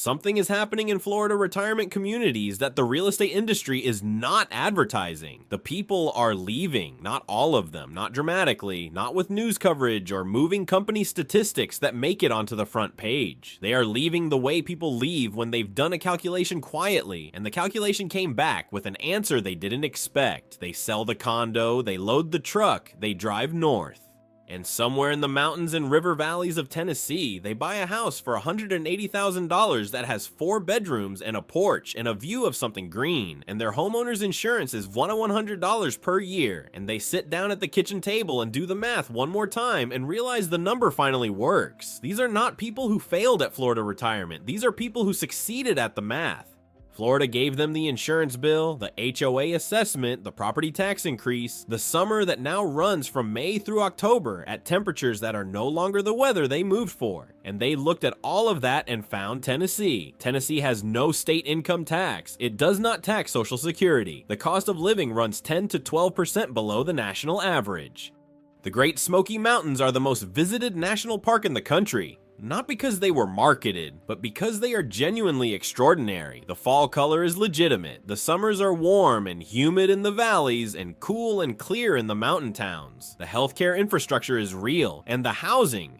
Something is happening in Florida retirement communities that the real estate industry is not advertising. The people are leaving, not all of them, not dramatically, not with news coverage or moving company statistics that make it onto the front page. They are leaving the way people leave when they've done a calculation quietly, and the calculation came back with an answer they didn't expect. They sell the condo, they load the truck, they drive north. And somewhere in the mountains and river valleys of Tennessee, they buy a house for $180,000 that has 4 bedrooms and a porch and a view of something green, and their homeowner's insurance is $100 per year, and they sit down at the kitchen table and do the math one more time and realize the number finally works. These are not people who failed at Florida retirement. These are people who succeeded at the math. Florida gave them the insurance bill, the HOA assessment, the property tax increase, the summer that now runs from May through October at temperatures that are no longer the weather they moved for. And they looked at all of that and found Tennessee. Tennessee has no state income tax. It does not tax Social Security. The cost of living runs 10 to 12% below the national average. The Great Smoky Mountains are the most visited national park in the country. Not because they were marketed, but because they are genuinely extraordinary. The fall color is legitimate. The summers are warm and humid in the valleys and cool and clear in the mountain towns. The healthcare infrastructure is real. And the housing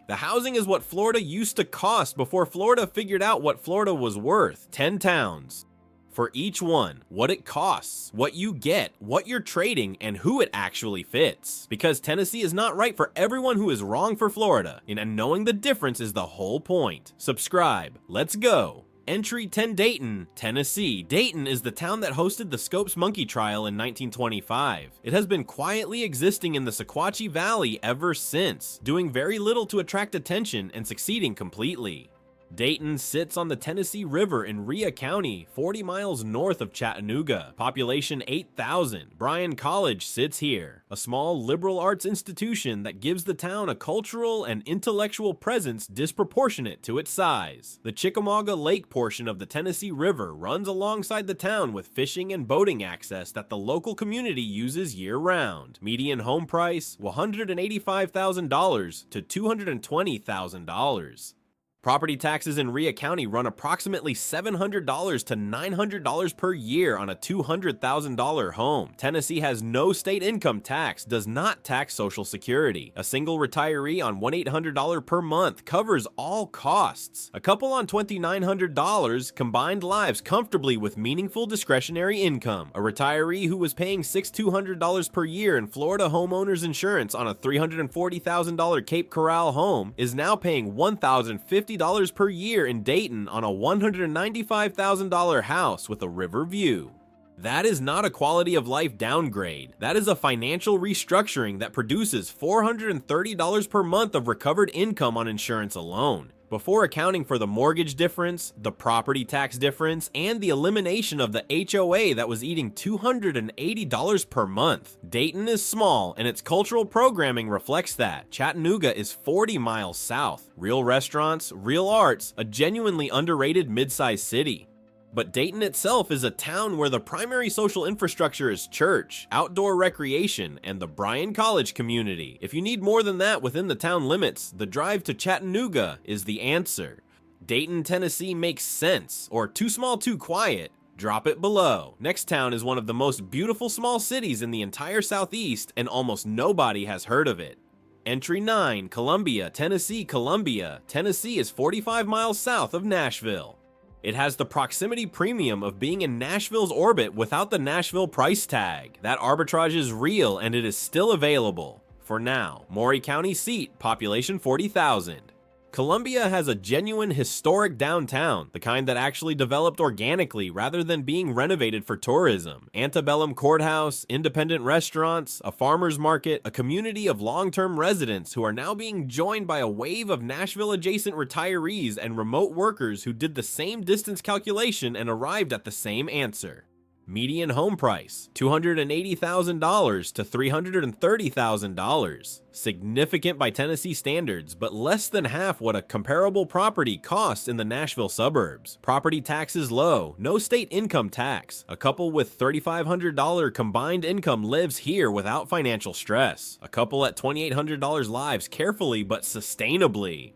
is what Florida used to cost before Florida figured out what Florida was worth. 10 towns. For each one, what it costs, what you get, what you're trading, and who it actually fits. Because Tennessee is not right for everyone who is wrong for Florida, and knowing the difference is the whole point. Subscribe. Let's go. Entry 10 Dayton, Tennessee. Dayton is the town that hosted the Scopes monkey trial in 1925. It has been quietly existing in the Sequatchie Valley ever since, doing very little to attract attention and succeeding completely. Dayton sits on the Tennessee River in Rhea County, 40 miles north of Chattanooga. Population 8,000. Bryan College sits here, a small liberal arts institution that gives the town a cultural and intellectual presence disproportionate to its size. The Chickamauga Lake portion of the Tennessee River runs alongside the town with fishing and boating access that the local community uses year-round. Median home price, $185,000 to $220,000. Property taxes in Rhea County run approximately $700 to $900 per year on a $200,000 home. Tennessee has no state income tax, does not tax Social Security. A single retiree on $1,800 per month covers all costs. A couple on $2,900 combined lives comfortably with meaningful discretionary income. A retiree who was paying $6,200 per year in Florida homeowners insurance on a $340,000 Cape Coral home is now paying $1,050 per year in Dayton on a $195,000 house with a river view. That is not a quality of life downgrade. That is a financial restructuring that produces $430 per month of recovered income on insurance alone, before accounting for the mortgage difference, the property tax difference, and the elimination of the HOA that was eating $280 per month. Dayton is small, and its cultural programming reflects that. Chattanooga is 40 miles south. Real restaurants, real arts, a genuinely underrated mid-sized city. But Dayton itself is a town where the primary social infrastructure is church, outdoor recreation, and the Bryan College community. If you need more than that within the town limits, the drive to Chattanooga is the answer. Dayton, Tennessee makes sense, or too small, too quiet. Drop it below. Next town is one of the most beautiful small cities in the entire Southeast, and almost nobody has heard of it. Entry 9, Columbia, Tennessee. Columbia, Tennessee is 45 miles south of Nashville. It has the proximity premium of being in Nashville's orbit without the Nashville price tag. That arbitrage is real and it is still available. For now, Maury County seat, population 40,000. Columbia has a genuine historic downtown, the kind that actually developed organically rather than being renovated for tourism. Antebellum courthouse, independent restaurants, a farmer's market, a community of long-term residents who are now being joined by a wave of Nashville-adjacent retirees and remote workers who did the same distance calculation and arrived at the same answer. Median home price, $280,000 to $330,000. Significant by Tennessee standards, but less than half what a comparable property costs in the Nashville suburbs. Property taxes low, no state income tax. A couple with $3,500 combined income lives here without financial stress. A couple at $2,800 lives carefully but sustainably.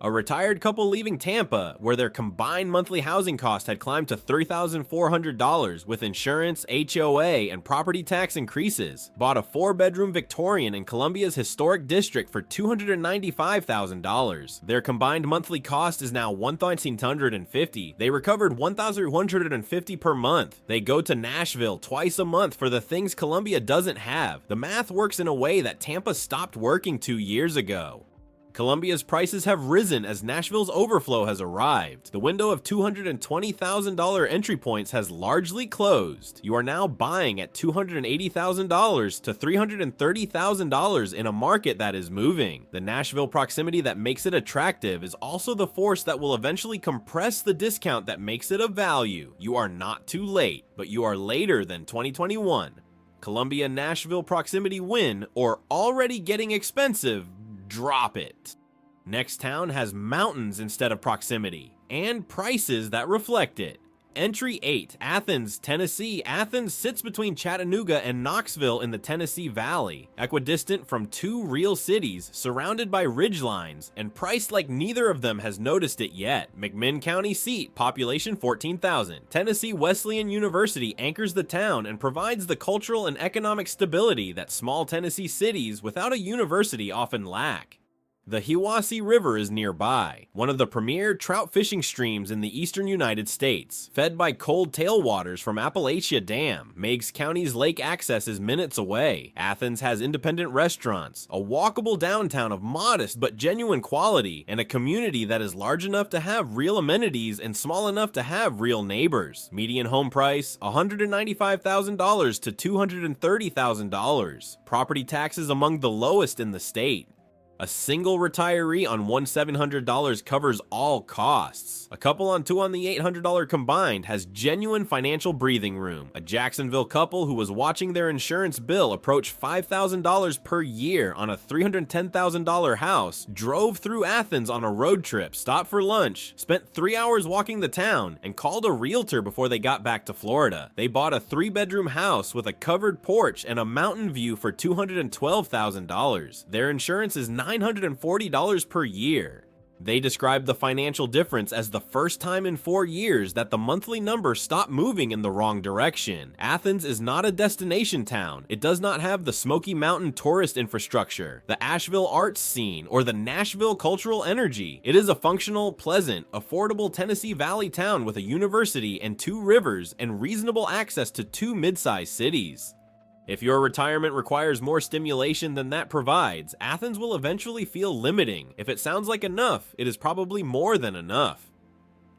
A retired couple leaving Tampa, where their combined monthly housing cost had climbed to $3,400 with insurance, HOA, and property tax increases, bought a 4-bedroom Victorian in Columbia's historic district for $295,000. Their combined monthly cost is now $1,350. They recovered $1,150 per month. They go to Nashville twice a month for the things Columbia doesn't have. The math works in a way that Tampa stopped working 2 years ago. Columbia's prices have risen as Nashville's overflow has arrived. The window of $220,000 entry points has largely closed. You are now buying at $280,000 to $330,000 in a market that is moving. The Nashville proximity that makes it attractive is also the force that will eventually compress the discount that makes it a value. You are not too late, but you are later than 2021. Columbia-Nashville proximity win or already getting expensive. Drop it. Next town has mountains instead of proximity, and prices that reflect it. Entry 8, Athens, Tennessee. Athens sits between Chattanooga and Knoxville in the Tennessee Valley, equidistant from 2 real cities, surrounded by ridgelines, and priced like neither of them has noticed it yet. McMinn County seat, population 14,000. Tennessee Wesleyan University anchors the town and provides the cultural and economic stability that small Tennessee cities without a university often lack. The Hiwassee River is nearby, one of the premier trout fishing streams in the eastern United States, fed by cold tailwaters from Appalachia Dam. Meigs County's lake access is minutes away. Athens has independent restaurants, a walkable downtown of modest but genuine quality, and a community that is large enough to have real amenities and small enough to have real neighbors. Median home price, $195,000 to $230,000. Property taxes among the lowest in the state. A single retiree on $1,700 covers all costs. A couple on 2 on the $800 combined has genuine financial breathing room. A Jacksonville couple who was watching their insurance bill approach $5,000 per year on a $310,000 house drove through Athens on a road trip, stopped for lunch, spent 3 hours walking the town, and called a realtor before they got back to Florida. They bought a 3-bedroom house with a covered porch and a mountain view for $212,000. Their insurance is $940 per year. They described the financial difference as the first time in 4 years that the monthly number stopped moving in the wrong direction. Athens is not a destination town. It does not have the Smoky Mountain tourist infrastructure, the Asheville arts scene, or the Nashville cultural energy. It is a functional, pleasant, affordable Tennessee Valley town with a university and 2 rivers and reasonable access to 2 mid-sized cities. If your retirement requires more stimulation than that provides, Athens will eventually feel limiting. If it sounds like enough, it is probably more than enough.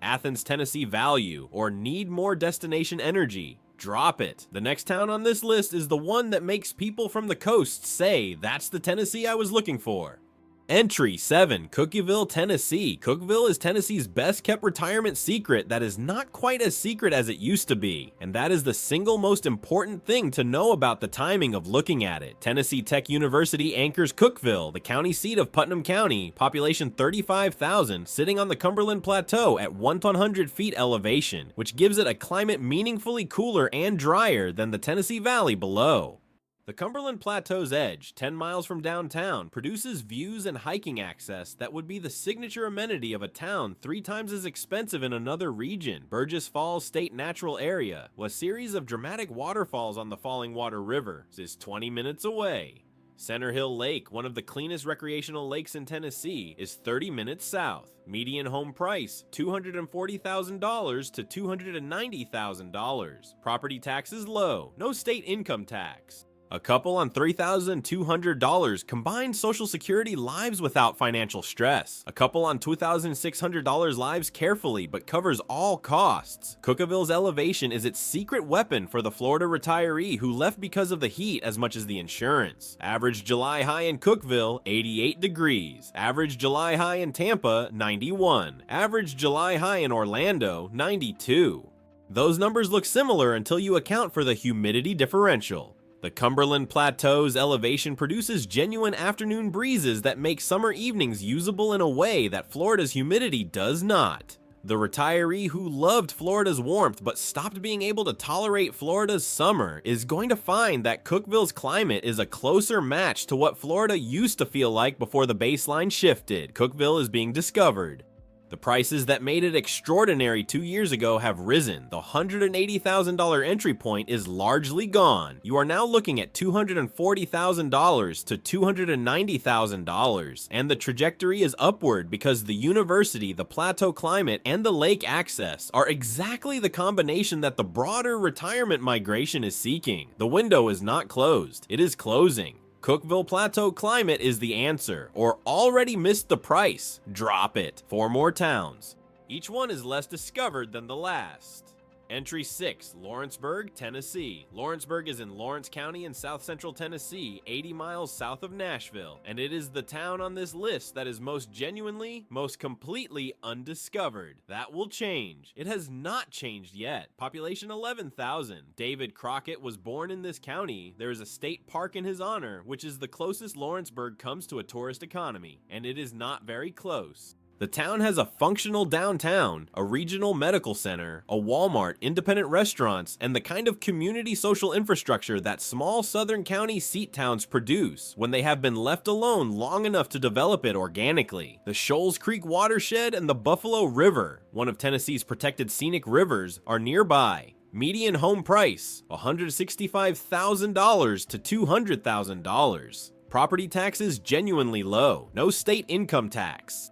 Athens, Tennessee value, or need more destination energy. Drop it. The next town on this list is the one that makes people from the coast say, "That's the Tennessee I was looking for." Entry 7, Cookeville, Tennessee. Cookeville is Tennessee's best kept retirement secret that is not quite as secret as it used to be, and that is the single most important thing to know about the timing of looking at it. Tennessee Tech University anchors Cookeville, the county seat of Putnam County, population 35,000, sitting on the Cumberland Plateau at 1,100 feet elevation, which gives it a climate meaningfully cooler and drier than the Tennessee Valley below. The Cumberland Plateau's edge, 10 miles from downtown, produces views and hiking access that would be the signature amenity of a town 3 times as expensive in another region. Burgess Falls State Natural Area, a series of dramatic waterfalls on the Falling Water River, is 20 minutes away. Center Hill Lake, one of the cleanest recreational lakes in Tennessee, is 30 minutes south. Median home price, $240,000 to $290,000. Property taxes low, no state income tax. A couple on $3,200 combined Social Security lives without financial stress. A couple on $2,600 lives carefully but covers all costs. Cookeville's elevation is its secret weapon for the Florida retiree who left because of the heat as much as the insurance. Average July high in Cookeville, 88 degrees. Average July high in Tampa, 91. Average July high in Orlando, 92. Those numbers look similar until you account for the humidity differential. The Cumberland Plateau's elevation produces genuine afternoon breezes that make summer evenings usable in a way that Florida's humidity does not. The retiree who loved Florida's warmth but stopped being able to tolerate Florida's summer is going to find that Cookeville's climate is a closer match to what Florida used to feel like before the baseline shifted. Cookeville is being discovered. The prices that made it extraordinary 2 years ago have risen. The $180,000 entry point is largely gone. You are now looking at $240,000 to $290,000, and the trajectory is upward because the university, the plateau climate, and the lake access are exactly the combination that the broader retirement migration is seeking. The window is not closed, it is closing. Cookeville Plateau climate is the answer, or already missed the price. Drop it. 4 more towns. Each one is less discovered than the last. Entry 6, Lawrenceburg, Tennessee. Lawrenceburg is in Lawrence County in south central Tennessee, 80 miles south of Nashville, and it is the town on this list that is most genuinely, most completely undiscovered. That will change. It has not changed yet. Population 11,000. David Crockett was born in this county. There is a state park in his honor, which is the closest Lawrenceburg comes to a tourist economy, and it is not very close. The town has a functional downtown, a regional medical center, a Walmart, independent restaurants, and the kind of community social infrastructure that small southern county seat towns produce when they have been left alone long enough to develop it organically. The Shoals Creek watershed and the Buffalo River, one of Tennessee's protected scenic rivers, are nearby. Median home price, $165,000 to $200,000. Property taxes genuinely low, no state income tax.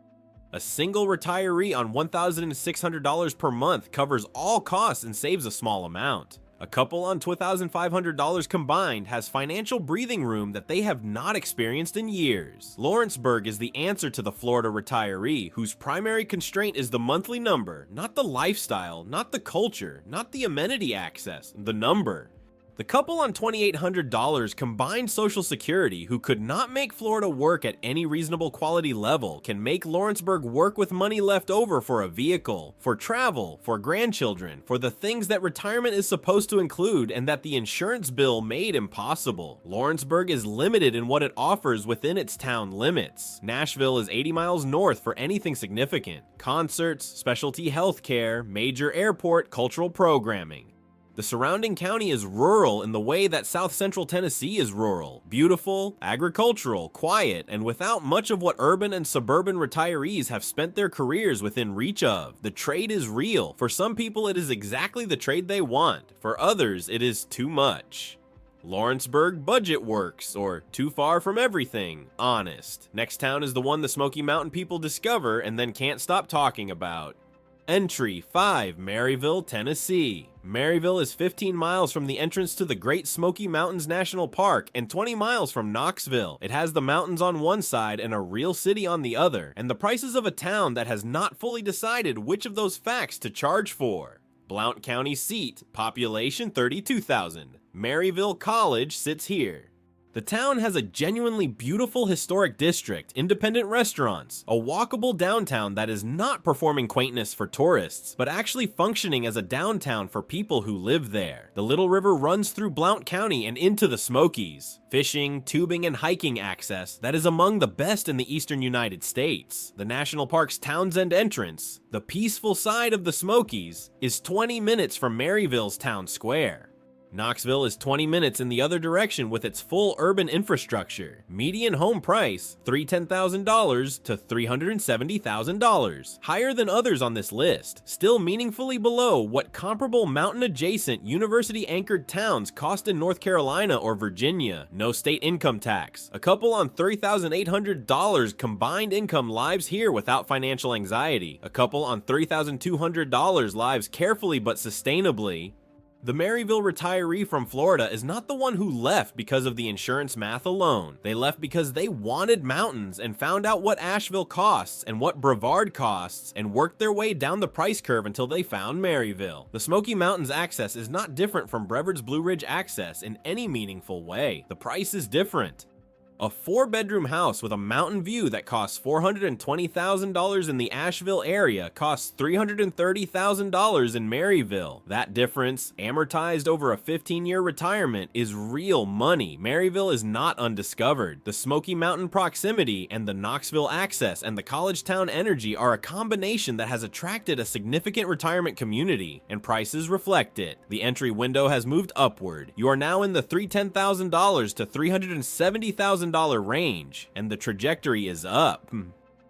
A single retiree on $1,600 per month covers all costs and saves a small amount. A couple on $2,500 combined has financial breathing room that they have not experienced in years. Lawrenceburg is the answer to the Florida retiree, whose primary constraint is the monthly number, not the lifestyle, not the culture, not the amenity access, the number. The couple on $2,800 combined Social Security who could not make Florida work at any reasonable quality level can make Lawrenceburg work with money left over for a vehicle, for travel, for grandchildren, for the things that retirement is supposed to include and that the insurance bill made impossible. Lawrenceburg is limited in what it offers within its town limits. Nashville is 80 miles north for anything significant: concerts, specialty health care, major airport, cultural programming. The surrounding county is rural in the way that south central Tennessee is rural. Beautiful, agricultural, quiet, and without much of what urban and suburban retirees have spent their careers within reach of. The trade is real. For some people, it is exactly the trade they want. For others, it is too much. Lawrenceburg budget works, or too far from everything, honest. Next town is the one the Smoky Mountain people discover and then can't stop talking about. Entry 5, Maryville, Tennessee. Maryville is 15 miles from the entrance to the Great Smoky Mountains National Park and 20 miles from Knoxville. It has the mountains on one side and a real city on the other, and the prices of a town that has not fully decided which of those facts to charge for. Blount County seat, population 32,000. Maryville College sits here. The town has a genuinely beautiful historic district, independent restaurants, a walkable downtown that is not performing quaintness for tourists, but actually functioning as a downtown for people who live there. The Little River runs through Blount County and into the Smokies. Fishing, tubing, and hiking access that is among the best in the eastern United States. The National Park's Townsend entrance, the peaceful side of the Smokies, is 20 minutes from Maryville's town square. Knoxville is 20 minutes in the other direction with its full urban infrastructure. Median home price, $310,000 to $370,000. Higher than others on this list, still meaningfully below what comparable mountain-adjacent, university-anchored towns cost in North Carolina or Virginia. No state income tax. A couple on $3,800 combined income lives here without financial anxiety. A couple on $3,200 lives carefully but sustainably. The Maryville retiree from Florida is not the one who left because of the insurance math alone. They left because they wanted mountains and found out what Asheville costs and what Brevard costs and worked their way down the price curve until they found Maryville. The Smoky Mountains access is not different from Brevard's Blue Ridge access in any meaningful way. The price is different. A 4-bedroom house with a mountain view that costs $420,000 in the Asheville area costs $330,000 in Maryville. That difference, amortized over a 15-year retirement, is real money. Maryville is not undiscovered. The Smoky Mountain proximity and the Knoxville access and the college town energy are a combination that has attracted a significant retirement community, and prices reflect it. The entry window has moved upward. You are now in the $310,000 to $370,000 range, and the trajectory is up.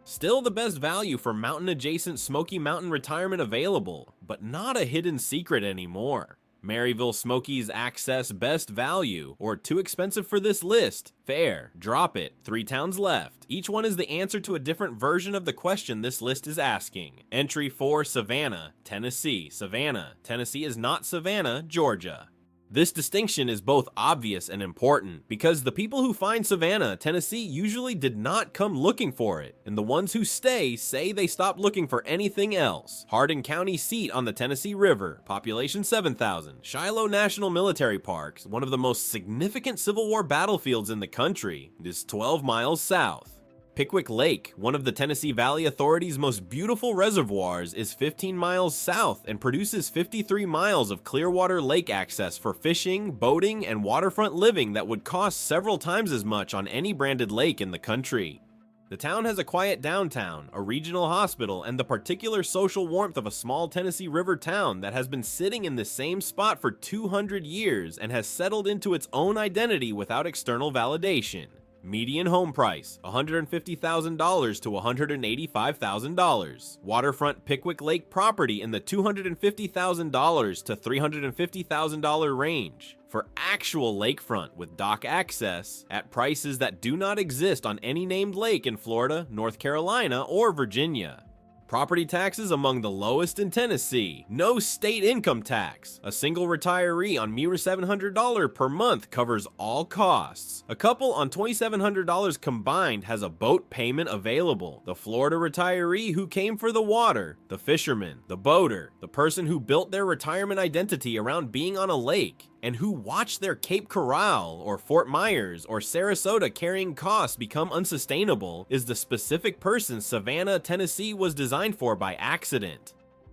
Still the best value for mountain-adjacent Smoky Mountain retirement available, but not a hidden secret anymore. Maryville Smokies access best value, or too expensive for this list, fair, drop it, 3 towns left. Each one is the answer to a different version of the question this list is asking. Entry 4, Savannah, Tennessee. Savannah, Tennessee is not Savannah, Georgia. This distinction is both obvious and important, because the people who find Savannah, Tennessee usually did not come looking for it, and the ones who stay say they stopped looking for anything else. Hardin County seat on the Tennessee River, population 7,000. Shiloh National Military Park, one of the most significant Civil War battlefields in the country, is 12 miles south. Pickwick Lake, one of the Tennessee Valley Authority's most beautiful reservoirs, is 15 miles south and produces 53 miles of clear water lake access for fishing, boating, and waterfront living that would cost several times as much on any branded lake in the country. The town has a quiet downtown, a regional hospital, and the particular social warmth of a small Tennessee River town that has been sitting in the same spot for 200 years and has settled into its own identity without external validation. Median home price, $150,000 to $185,000. Waterfront Pickwick Lake property in the $250,000 to $350,000 range. For actual lakefront with dock access at prices that do not exist on any named lake in Florida, North Carolina, or Virginia. Property taxes among the lowest in Tennessee. No state income tax. A single retiree on mere $700 per month covers all costs. A couple on $2,700 combined has a boat payment available. The Florida retiree who came for the water. The fisherman. The boater. The person who built their retirement identity around being on a lake, and who watched their Cape Coral or Fort Myers or Sarasota carrying costs become unsustainable is the specific person Savannah, Tennessee was designed for by accident.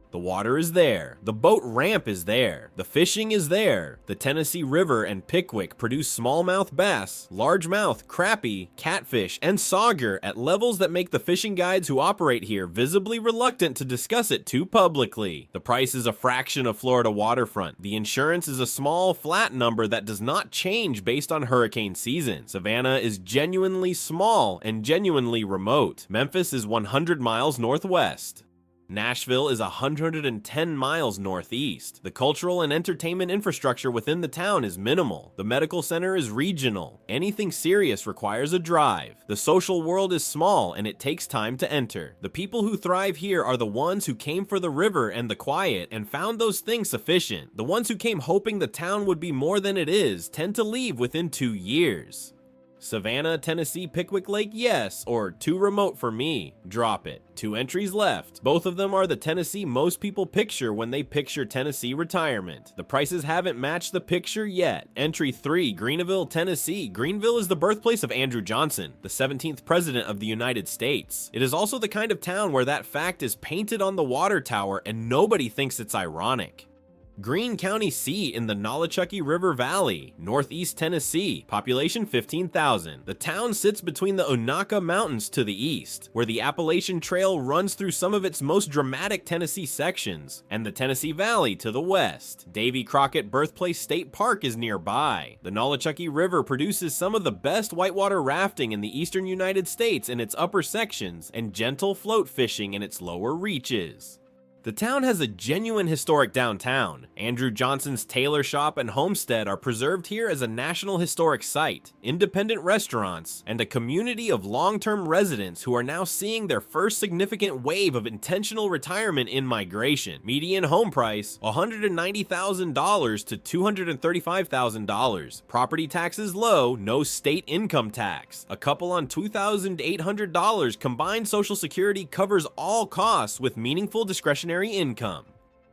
The water is there, the boat ramp is there, the fishing is there. The Tennessee River and Pickwick produce smallmouth bass, largemouth, crappie, catfish, and sauger at levels that make the fishing guides who operate here visibly reluctant to discuss it too publicly. The price is a fraction of Florida waterfront. The insurance is a small, flat number that does not change based on hurricane season. Savannah is genuinely small and genuinely remote. Memphis is 100 miles northwest. Nashville is 110 miles northeast. The cultural and entertainment infrastructure within the town is minimal. The medical center is regional. Anything serious requires a drive. The social world is small and it takes time to enter. The people who thrive here are the ones who came for the river and the quiet and found those things sufficient. The ones who came hoping the town would be more than it is tend to leave within 2 years. Savannah, Tennessee, Pickwick Lake, yes, or too remote for me, drop it. 2 entries left. Both of them are the Tennessee most people picture when they picture Tennessee retirement. The prices haven't matched the picture yet. Entry 3, Greenville, Tennessee. Greenville is the birthplace of Andrew Johnson, the 17th president of the United States. It is also the kind of town where that fact is painted on the water tower and nobody thinks it's ironic. Greene County seat in the Nolichucky River Valley, northeast Tennessee, population 15,000. The town sits between the Onaka Mountains to the east, where the Appalachian Trail runs through some of its most dramatic Tennessee sections, and the Tennessee Valley to the west. Davy Crockett Birthplace State Park is nearby. The Nolichucky River produces some of the best whitewater rafting in the eastern United States in its upper sections, and gentle float fishing in its lower reaches. The town has a genuine historic downtown. Andrew Johnson's tailor shop and homestead are preserved here as a National Historic Site, independent restaurants, and a community of long-term residents who are now seeing their first significant wave of intentional retirement in migration. Median home price, $190,000 to $235,000. Property taxes low, no state income tax. A couple on $2,800 combined Social Security covers all costs with meaningful discretionary income.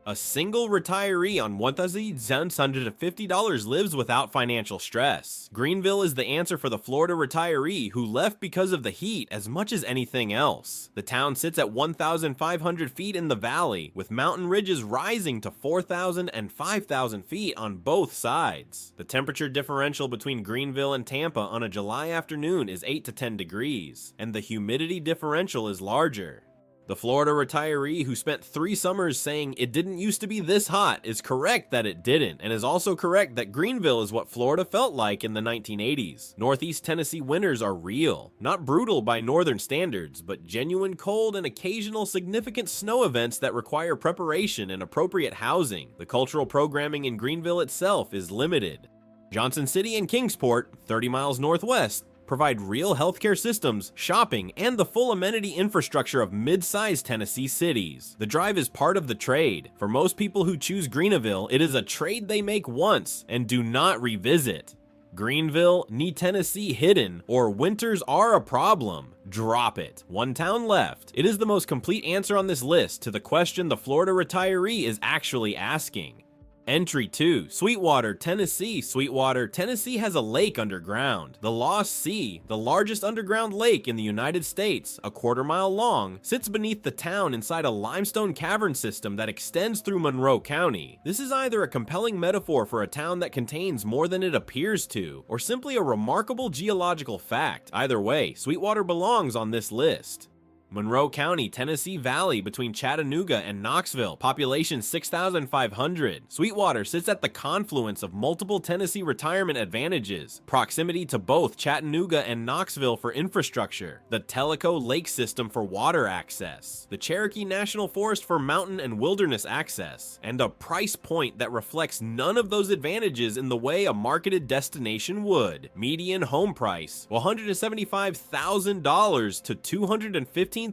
A single retiree on $1,750 lives without financial stress. Greenville is the answer for the Florida retiree who left because of the heat as much as anything else. The town sits at 1,500 feet in the valley, with mountain ridges rising to 4,000 and 5,000 feet on both sides. The temperature differential between Greenville and Tampa on a July afternoon is 8 to 10 degrees, and the humidity differential is larger. The Florida retiree who spent 3 summers saying it didn't used to be this hot is correct that it didn't, and is also correct that Greenville is what Florida felt like in the 1980s. Northeast Tennessee winters are real. Not brutal by northern standards, but genuine cold and occasional significant snow events that require preparation and appropriate housing. The cultural programming in Greenville itself is limited. Johnson City and Kingsport, 30 miles northwest, provide real healthcare systems, shopping, and the full amenity infrastructure of mid-sized Tennessee cities. The drive is part of the trade. For most people who choose Greenville, it is a trade they make once and do not revisit. Greenville, Knee Tennessee hidden, or winters are a problem. Drop it. One town left. It is the most complete answer on this list to the question the Florida retiree is actually asking. Entry 2. Sweetwater, Tennessee. Sweetwater, Tennessee has a lake underground. The Lost Sea, the largest underground lake in the United States, a quarter-mile long, sits beneath the town inside a limestone cavern system that extends through Monroe County. This is either a compelling metaphor for a town that contains more than it appears to, or simply a remarkable geological fact. Either way, Sweetwater belongs on this list. Monroe County, Tennessee Valley between Chattanooga and Knoxville, population 6,500. Sweetwater sits at the confluence of multiple Tennessee retirement advantages, proximity to both Chattanooga and Knoxville for infrastructure, the Tellico Lake System for water access, the Cherokee National Forest for mountain and wilderness access, and a price point that reflects none of those advantages in the way a marketed destination would. Median home price, $175,000 to $215,000.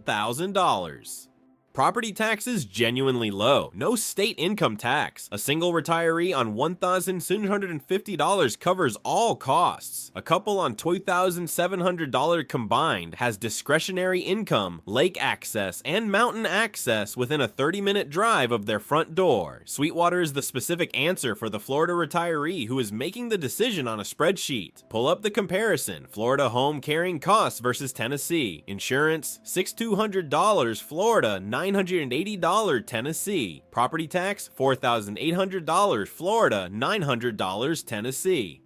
Property taxes genuinely low. No state income tax. A single retiree on $1,750 covers all costs. A couple on $2,700 combined has discretionary income, lake access, and mountain access within a 30-minute drive of their front door. Sweetwater is the specific answer for the Florida retiree who is making the decision on a spreadsheet. Pull up the comparison. Florida home carrying costs versus Tennessee. Insurance, $6,200 Florida, $980 Tennessee. Property tax, $4,800 Florida, $900 Tennessee.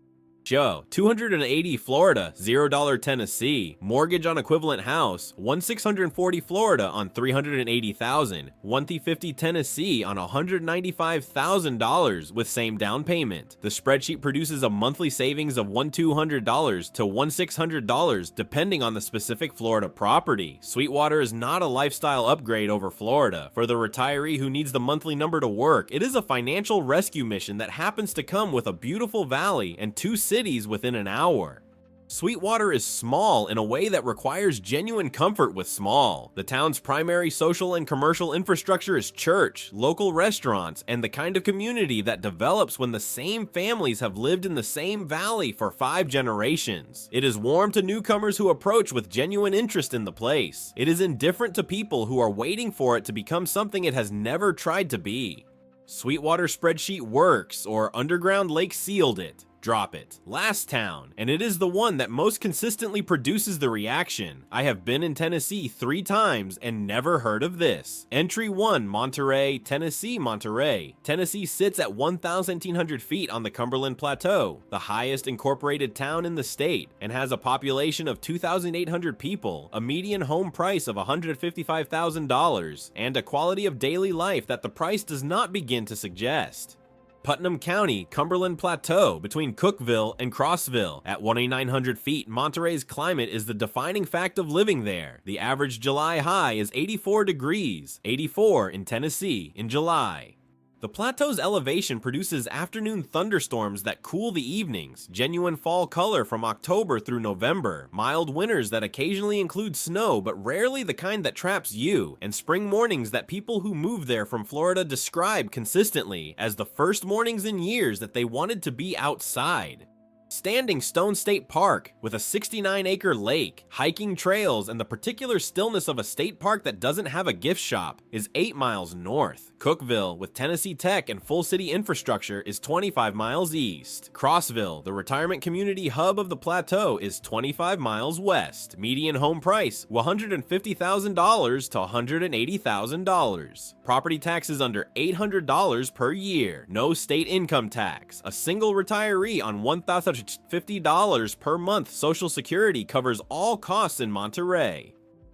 Joe, $280 Florida, $0 Tennessee. Mortgage on equivalent house, $1,640 Florida on $380,000. $1,050 Tennessee on $195,000 with same down payment. The spreadsheet produces a monthly savings of $1,200 to $1,600 depending on the specific Florida property. Sweetwater is not a lifestyle upgrade over Florida. For the retiree who needs the monthly number to work, it is a financial rescue mission that happens to come with a beautiful valley and 2 cities within an hour. Sweetwater is small in a way that requires genuine comfort with small. The town's primary social and commercial infrastructure is church, local restaurants, and the kind of community that develops when the same families have lived in the same valley for 5 generations. It is warm to newcomers who approach with genuine interest in the place. It is indifferent to people who are waiting for it to become something it has never tried to be. Sweetwater spreadsheet works, or Underground Lake sealed it. Drop it. Last town, and it is the one that most consistently produces the reaction. I have been in Tennessee 3 times and never heard of this. Entry 1, Monterey, Tennessee. Monterey, Tennessee sits at 1,700 feet on the Cumberland Plateau, the highest incorporated town in the state, and has a population of 2,800 people, a median home price of $155,000, and a quality of daily life that the price does not begin to suggest. Putnam County, Cumberland Plateau, between Cookeville and Crossville. At 2,900 feet, Monterey's climate is the defining fact of living there. The average July high is 84 degrees, 84 in Tennessee in July. The plateau's elevation produces afternoon thunderstorms that cool the evenings, genuine fall color from October through November, mild winters that occasionally include snow but rarely the kind that traps you, and spring mornings that people who move there from Florida describe consistently as the first mornings in years that they wanted to be outside. Standing Stone State Park, with a 69-acre lake, hiking trails, and the particular stillness of a state park that doesn't have a gift shop, is 8 miles north. Cookeville, with Tennessee Tech and full city infrastructure, is 25 miles east. Crossville, the retirement community hub of the plateau, is 25 miles west. Median home price, $150,000 to $180,000. Property taxes under $800 per year. No state income tax. A single retiree on $1,050 per month Social Security covers all costs in Monterey.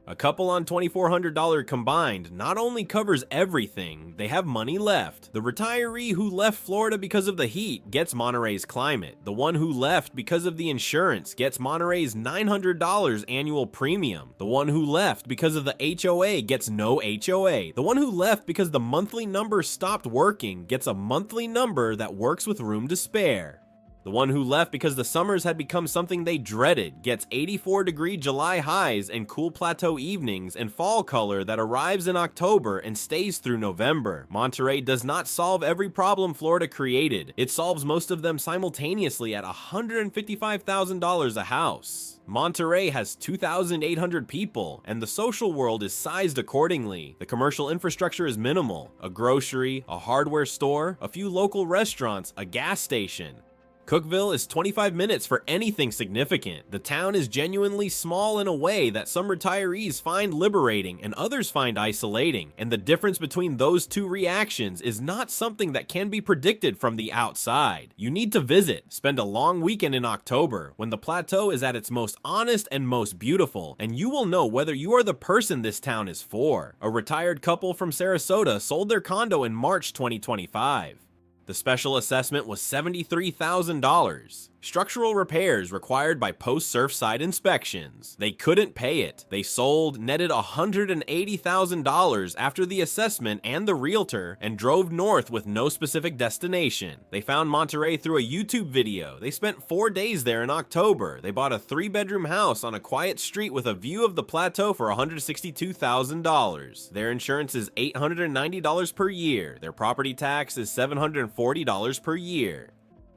A couple on $2,400 combined not only covers everything, they have money left. The retiree who left Florida because of the heat gets Monterey's climate. The one who left because of the insurance gets Monterey's $900 annual premium. The one who left because of the HOA gets no HOA. The one who left because the monthly number stopped working gets a monthly number that works with room to spare. The one who left because the summers had become something they dreaded gets 84-degree July highs and cool plateau evenings and fall color that arrives in October and stays through November. Monterey does not solve every problem Florida created. It solves most of them simultaneously at $155,000 a house. Monterey has 2,800 people, and the social world is sized accordingly. The commercial infrastructure is minimal: a grocery, a hardware store, a few local restaurants, a gas station. Cookeville is 25 minutes for anything significant. The town is genuinely small in a way that some retirees find liberating and others find isolating, and the difference between those two reactions is not something that can be predicted from the outside. You need to visit, spend a long weekend in October, when the plateau is at its most honest and most beautiful, and you will know whether you are the person this town is for. A retired couple from Sarasota sold their condo in March 2025. The special assessment was $73,000. Structural repairs required by post-Surfside inspections. They couldn't pay it. They sold, netted $180,000 after the assessment and the realtor, and drove north with no specific destination. They found Monterey through a YouTube video. They spent 4 days there in October. They bought a 3-bedroom house on a quiet street with a view of the plateau for $162,000. Their insurance is $890 per year. Their property tax is $740 per year.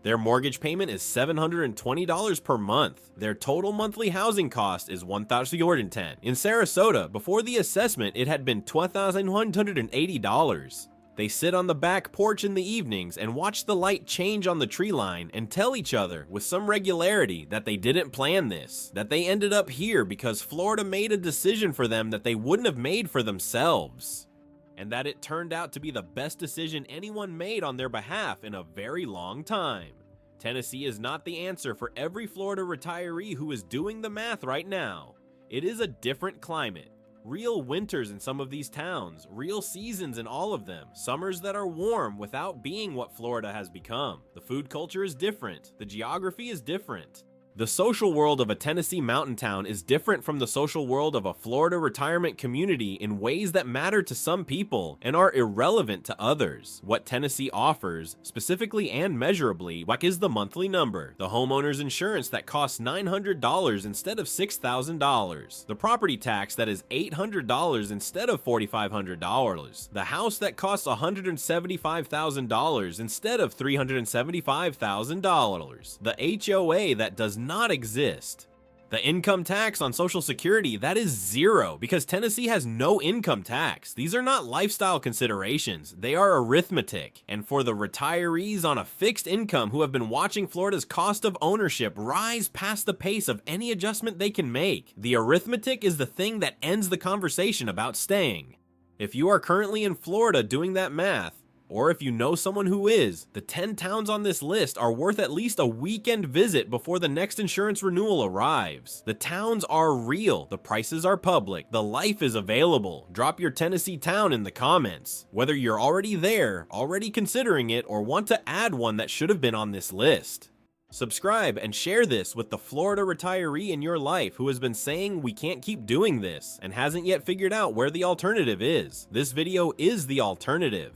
Their mortgage payment is $720 per month. Their total monthly housing cost is $1,010. In Sarasota, before the assessment, it had been $12,180. They sit on the back porch in the evenings and watch the light change on the tree line and tell each other with some regularity that they didn't plan this, that they ended up here because Florida made a decision for them that they wouldn't have made for themselves, and that it turned out to be the best decision anyone made on their behalf in a very long time. Tennessee is not the answer for every Florida retiree who is doing the math right now. It is a different climate. Real winters in some of these towns, real seasons in all of them, summers that are warm without being what Florida has become. The food culture is different. The geography is different. The social world of a Tennessee mountain town is different from the social world of a Florida retirement community in ways that matter to some people and are irrelevant to others. What Tennessee offers, specifically and measurably, is the monthly number, the homeowner's insurance that costs $900 instead of $6,000, the property tax that is $800 instead of $4,500, the house that costs $175,000 instead of $375,000, the HOA that does not exist. The income tax on Social Security, that is zero, because Tennessee has no income tax. These are not lifestyle considerations, they are arithmetic. And for the retirees on a fixed income who have been watching Florida's cost of ownership rise past the pace of any adjustment they can make, the arithmetic is the thing that ends the conversation about staying. If you are currently in Florida doing that math, or if you know someone who is, the 10 towns on this list are worth at least a weekend visit before the next insurance renewal arrives. The towns are real, the prices are public, the life is available. Drop your Tennessee town in the comments, whether you're already there, already considering it, or want to add one that should have been on this list. Subscribe and share this with the Florida retiree in your life who has been saying we can't keep doing this and hasn't yet figured out where the alternative is. This video is the alternative.